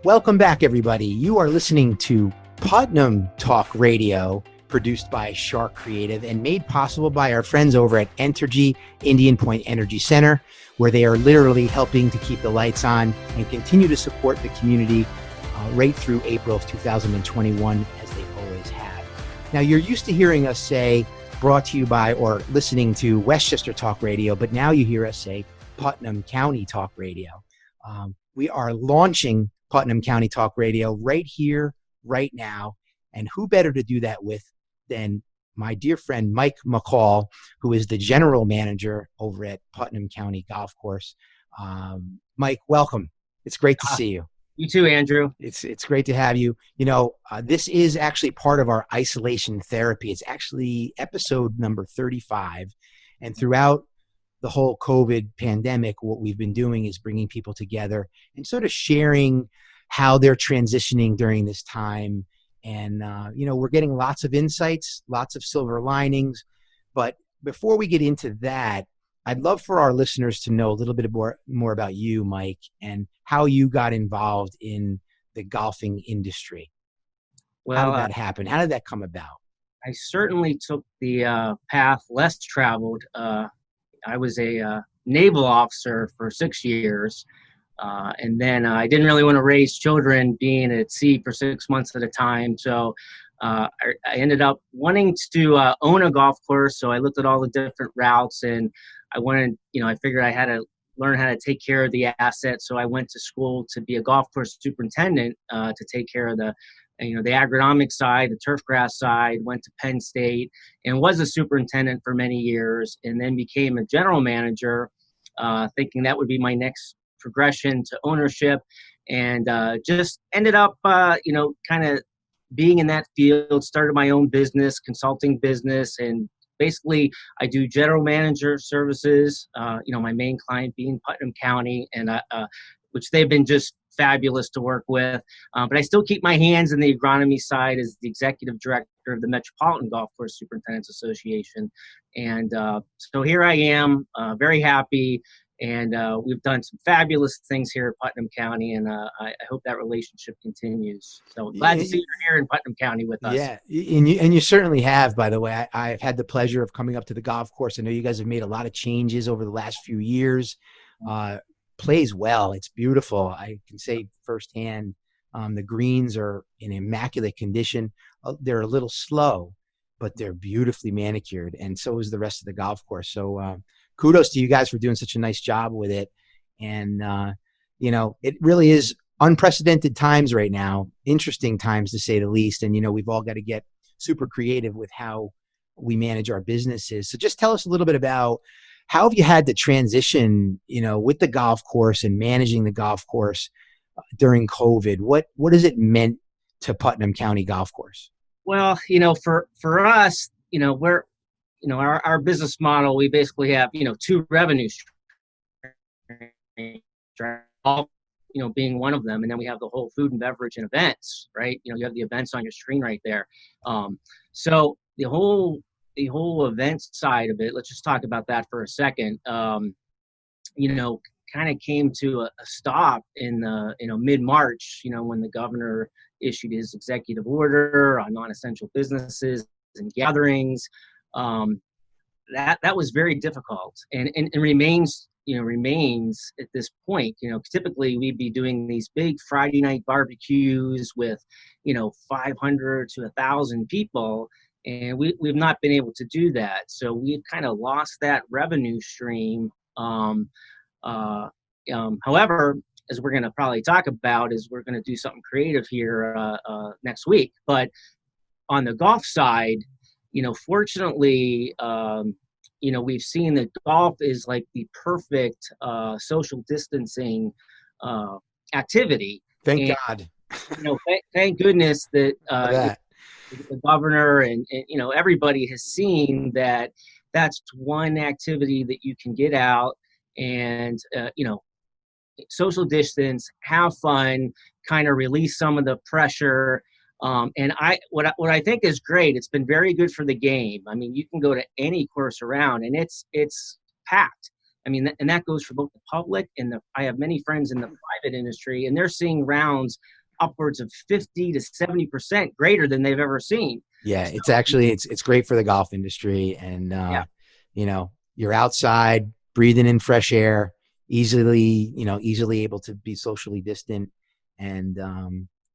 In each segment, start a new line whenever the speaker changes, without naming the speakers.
Welcome back, everybody. You are listening to Putnam Talk Radio, produced by Shark Creative and made possible by our friends over at Entergy Indian Point Energy Center, where they are literally helping to keep the lights on and continue to support the community right through April of 2021, as they always have. Now, you're used to hearing us say, brought to you by or listening to Westchester Talk Radio, but now you hear us say Putnam County Talk Radio. We are launching Putnam County Talk Radio right here, right now. And who better to do that with than my dear friend, Mike McCall, who is the general manager over at Putnam County Golf Course. Mike, welcome. It's great to see you.
You too, Andrew.
It's great to have you. You know, this is actually part of our isolation therapy. It's actually episode number 35. And throughout the whole COVID pandemic, what we've been doing is bringing people together and sort of sharing how they're transitioning during this time. And, we're getting lots of insights, lots of silver linings. But before we get into that, I'd love for our listeners to know a little bit more about you, Mike, and how you got involved in the golfing industry. Well, how did that happen? How did that come about?
I certainly took the path less traveled. I was a naval officer for 6 years. And then I didn't really want to raise children being at sea for 6 months at a time. So I ended up wanting to own a golf course. So I looked at all the different routes, and I wanted, I figured I had to learn how to take care of the assets. So I went to school to be a golf course superintendent to take care of the agronomic side, the turf grass side. Went to Penn State and was a superintendent for many years, and then became a general manager, thinking that would be my next progression to ownership, and just ended up, kind of being in that field. Started my own business, consulting business, and basically I do general manager services. My main client being Putnam County, and which they've been just fabulous to work with. But I still keep my hands in the agronomy side as the executive director of the Metropolitan Golf Course Superintendents Association. And so here I am, very happy. And we've done some fabulous things here at Putnam County, and I hope that relationship continues. So glad to see you here in Putnam County with us.
Yeah, and you certainly have, by the way. I've had the pleasure of coming up to the golf course. I know you guys have made a lot of changes over the last few years. Plays well. It's beautiful. I can say firsthand, the greens are in immaculate condition. They're a little slow, but they're beautifully manicured, and so is the rest of the golf course. So kudos to you guys for doing such a nice job with it. And, it really is unprecedented times right now, interesting times to say the least. And, we've all got to get super creative with how we manage our businesses. So just tell us a little bit about how have you had to transition, with the golf course and managing the golf course during COVID? What has it meant to Putnam County Golf Course? Well,
for us, we're, our business model, we basically have, two revenue streams, being one of them. And then we have the whole food and beverage and events, right? You have the events on your screen right there. So the whole events side of it, let's just talk about that for a second. Kind of came to a stop in mid-March, when the governor issued his executive order on non-essential businesses and gatherings. That was very difficult, and remains at this point. Typically we'd be doing these big Friday night barbecues with 500 to 1,000 people, and we've not been able to do that. So we've kind of lost that revenue stream. However, as we're going to probably talk about, is we're going to do something creative here next week. But on the golf side, fortunately, we've seen that golf is like the perfect social distancing activity.
Thank God.
Thank goodness that the governor and everybody has seen that that's one activity that you can get out and social distance, have fun, kind of release some of the pressure. And what I think is great, it's been very good for the game. I mean, you can go to any course around and it's packed. I mean, and that goes for both the public and I have many friends in the private industry, and they're seeing rounds upwards of 50 to 70% greater than they've ever seen.
Yeah,
So,
it's actually it's great for the golf industry, and
yeah.
you know, you're outside breathing in fresh air, easily able to be socially distant, and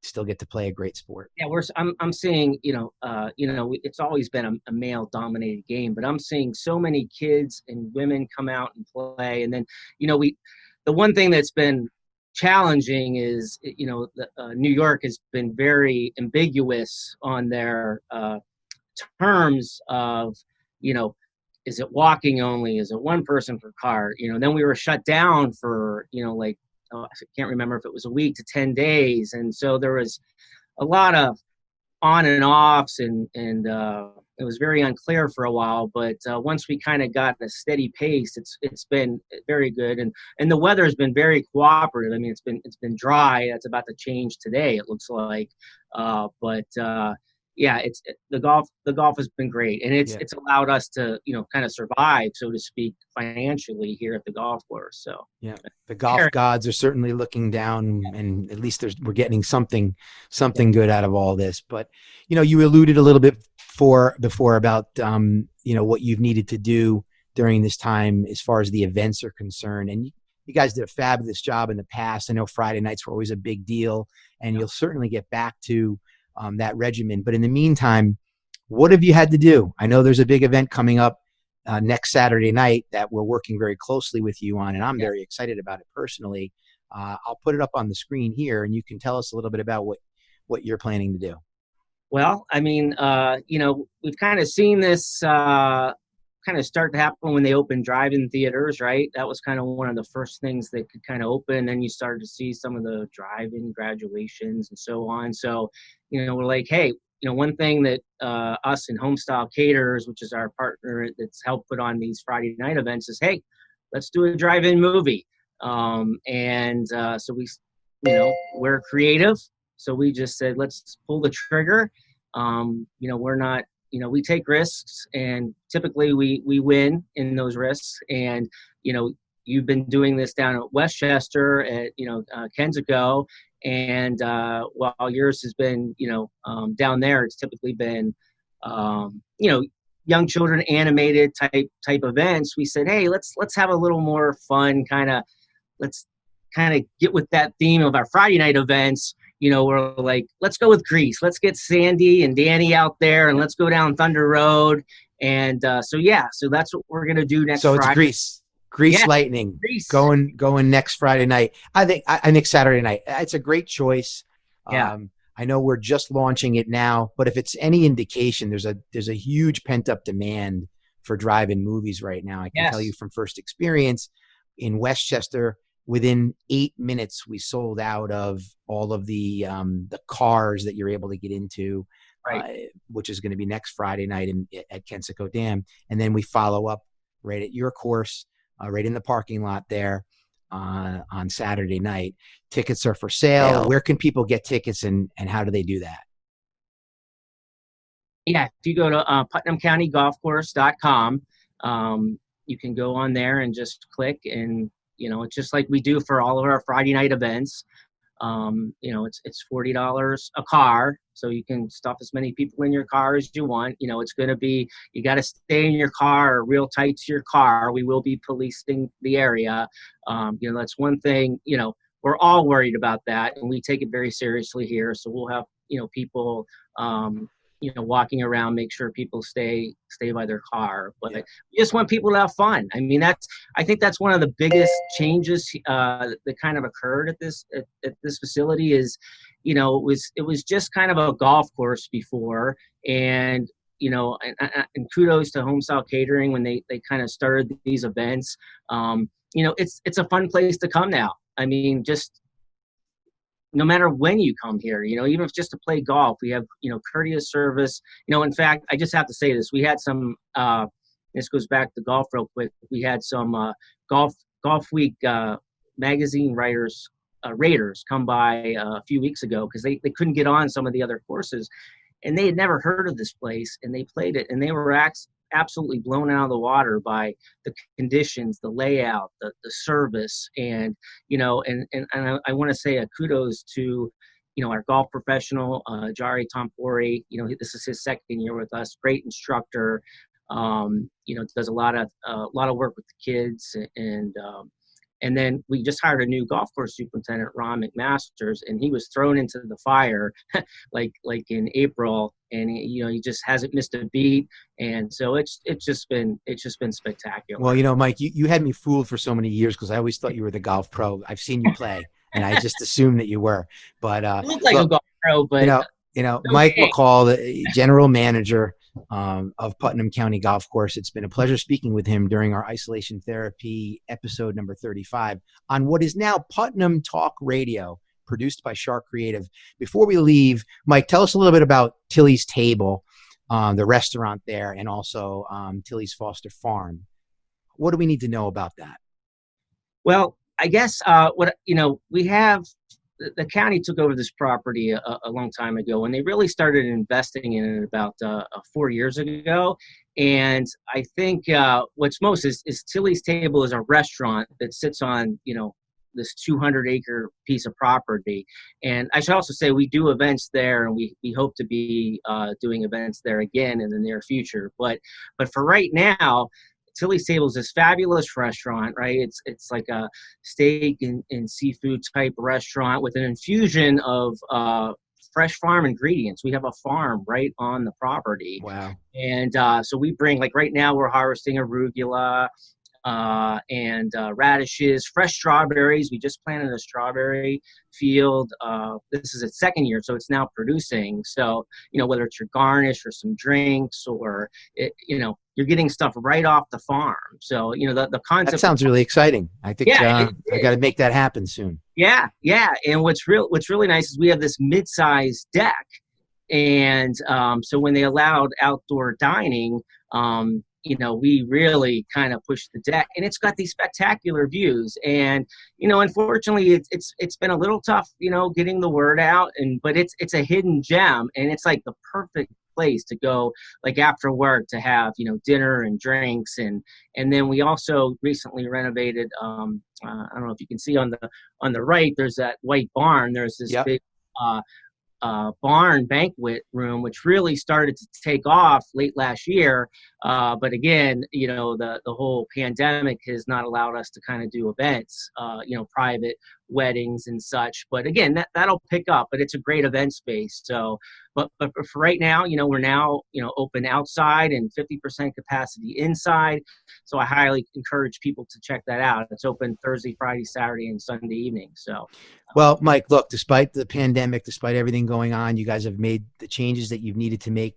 still get to play a great sport.
Yeah, I'm seeing, it's always been a male dominated game, but I'm seeing so many kids and women come out and play. And then, the one thing that's been challenging is, New York has been very ambiguous on their terms of, you know, is it walking only? Is it one person per car? Then we were shut down for, I can't remember if it was a week to 10 days. And so there was a lot of on and offs, and it was very unclear for a while. But once we kind of got a steady pace, it's been very good, and the weather has been very cooperative. I mean, it's been dry. That's about to change today, it looks like, but yeah, the golf has been great, and it's
Yeah.
it's allowed us to kind of survive, so to speak, financially here at the golf course. So
Yeah, the golf gods are certainly looking down, and at least we're getting something good out of all this. But you alluded a little bit before about what you've needed to do during this time as far as the events are concerned, and you guys did a fabulous job in the past. I know Friday nights were always a big deal, and you'll certainly get back to that regimen. But in the meantime, what have you had to do? I know there's a big event coming up next Saturday night that we're working very closely with you on, and I'm very excited about it personally. I'll put it up on the screen here, and you can tell us a little bit about what you're planning to do.
Well, I mean, we've kind of seen this kind of start to happen when they opened drive-in theaters, right? That was kind of one of the first things that could kind of open. Then you started to see some of the drive-in graduations and so on. So, we're like, hey, one thing that us and Homestyle Caterers, which is our partner that's helped put on these Friday night events, is, hey, let's do a drive-in movie. So we're creative. So we just said, let's pull the trigger. We're not, we take risks, and typically we win in those risks. And, you've been doing this down at Westchester at, Kensico. And while yours has been, down there, it's typically been, young children animated type events. We said, hey, let's have a little more fun, let's kind of get with that theme of our Friday night events. We're like, let's go with Grease. Let's get Sandy and Danny out there, and let's go down Thunder Road. And so that's what we're gonna do next Friday.
So it's Grease Lightning
Grease.
going next Friday night. I think Saturday night. It's a great choice.
Yeah.
I know we're just launching it now, but if it's any indication, there's a huge pent up demand for drive-in movies right now. I can tell you from first experience in Westchester. Within 8 minutes, we sold out of all of the cars that you're able to get into, which is going to be next Friday night at Kensico Dam. And then we follow up right at your course, right in the parking lot there on Saturday night. Tickets are for sale. Where can people get tickets, and how do they do that?
Yeah, if you go to PutnamCountyGolfCourse.com, you can go on there and just click, and it's just like we do for all of our Friday night events. It's $40 a car, so you can stuff as many people in your car as you want. It's going to be, you got to stay in your car real tight to your car. We will be policing the area. That's one thing, we're all worried about that, and we take it very seriously here. So we'll have, people, walking around, make sure people stay by their car. But we just want people to have fun. I mean, I think that's one of the biggest changes that kind of occurred at this facility is, it was just kind of a golf course before. And, and kudos to Homestyle Catering when they kind of started these events. It's a fun place to come now. I mean, just no matter when you come here, even if it's just to play golf, we have, courteous service. In fact, I just have to say this. We had some, this goes back to golf real quick. We had some Golf Week magazine raters come by a few weeks ago because they couldn't get on some of the other courses. And they had never heard of this place, and they played it, and they were absolutely blown out of the water by the conditions, the layout, the service, and I want to say a kudos to our golf professional, Jari Tompori. This is his second year with us. Great instructor. Does a lot of work with the kids, and then we just hired a new golf course superintendent, Ron McMasters, and he was thrown into the fire like in April, and he just hasn't missed a beat, and so it's just been spectacular.
Well, Mike, you had me fooled for so many years because I always thought you were the golf pro. I've seen you play, and I just assumed that you were. But
you look like a golf pro, but
Mike McCall, the general manager of Putnam County Golf Course. It's been a pleasure speaking with him during our isolation therapy episode number 35 on what is now Putnam Talk Radio, produced by Shark Creative. Before we leave, Mike, tell us a little bit about Tilly's Table, the restaurant there, and also Tilly's Foster Farm. What do we need to know about that?
Well, I guess we have. The county took over this property a long time ago, and they really started investing in it about 4 years ago. And I think what's most is Tilly's Table is a restaurant that sits on this 200-acre piece of property. And I should also say we do events there, and we hope to be doing events there again in the near future. But for right now, Tilly's Table is this fabulous restaurant, right? It's like a steak and seafood type restaurant with an infusion of fresh farm ingredients. We have a farm right on the property.
Wow.
And so we bring, like right now we're harvesting arugula and radishes, fresh strawberries. We just planted a strawberry field. This is its second year, so it's now producing. So, whether it's your garnish or some drinks or, you're getting stuff right off the farm. So, the concept.
That sounds really exciing. I think I got to make that happen soon.
Yeah. And what's really nice is we have this mid-sized deck. And so when they allowed outdoor dining, we really kind of pushed the deck, and it's got these spectacular views. And unfortunately, it's been a little tough, getting the word out. But it's a hidden gem, and it's like the perfect place to go, like after work, to have dinner and drinks. And then we also recently renovated. I don't know if you can see on the right. There's that white barn. There's this big barn banquet room, which really started to take off late last year. But again, the whole pandemic has not allowed us to kind of do events, private weddings and such. But again, that'll pick up, but it's a great event space. So, but for right now, we're now, open outside and 50% capacity inside. So I highly encourage people to check that out. It's open Thursday, Friday, Saturday, and Sunday evening. So,
well, Mike, look, despite the pandemic, despite everything going on, you guys have made the changes that you've needed to make.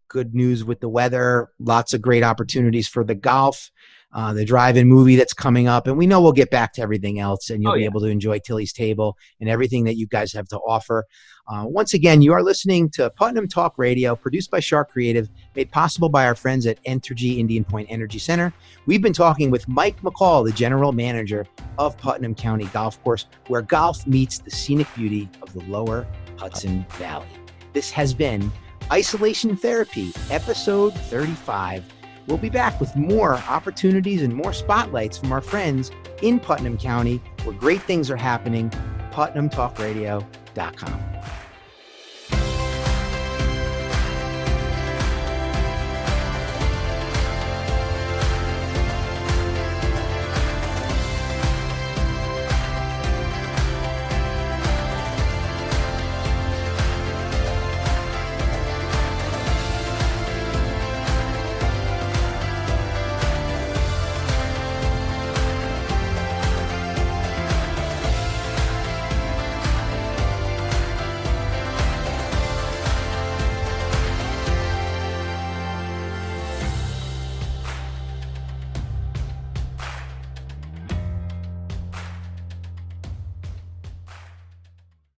Good news with the weather, lots of great opportunities for the golf, the drive-in movie that's coming up. And we know we'll get back to everything else, and you'll be able to enjoy Tilly's Table and everything that you guys have to offer. Once again, you are listening to Putnam Talk Radio, produced by Shark Creative, made possible by our friends at Entergy Indian Point Energy Center. We've been talking with Mike McCall, the general manager of Putnam County Golf Course, where golf meets the scenic beauty of the lower Hudson Valley. This has been Isolation Therapy, episode 35. We'll be back with more opportunities and more spotlights from our friends in Putnam County, where great things are happening. PutnamTalkRadio.com.